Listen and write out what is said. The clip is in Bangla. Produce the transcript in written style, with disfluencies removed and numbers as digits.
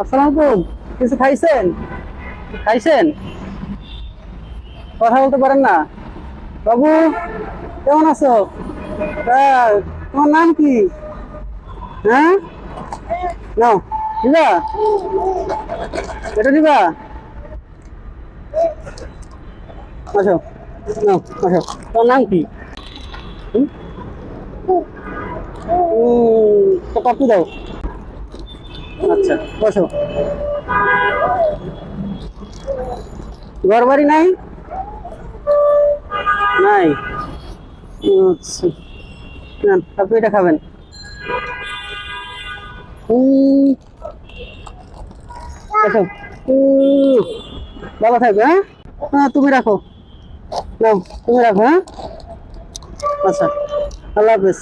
আসসালামু আলাইকুম। কিছু খাইছেন? খাইছেন? কথা বলতে পারেন না? বাবু, কেমন আছো? তা, তোমার নাম কি? হ্যাঁ, নাও, দিবা? এটা দিবা? আসো, নাও, আসো। তোমার নাম কি? হুম? তো কপি দাও। আচ্ছা, বসো। ঘর বাড়ি নাই? নাই। আচ্ছা, নেন, আপনি এটা খাবেন। উম, আসো। উম, ভালো থাকবে, হ্যাঁ? হ্যাঁ, তুমি রাখো। নাও, তুমি রাখো, হ্যাঁ? আচ্ছা, আল্লাহ হাফেজ।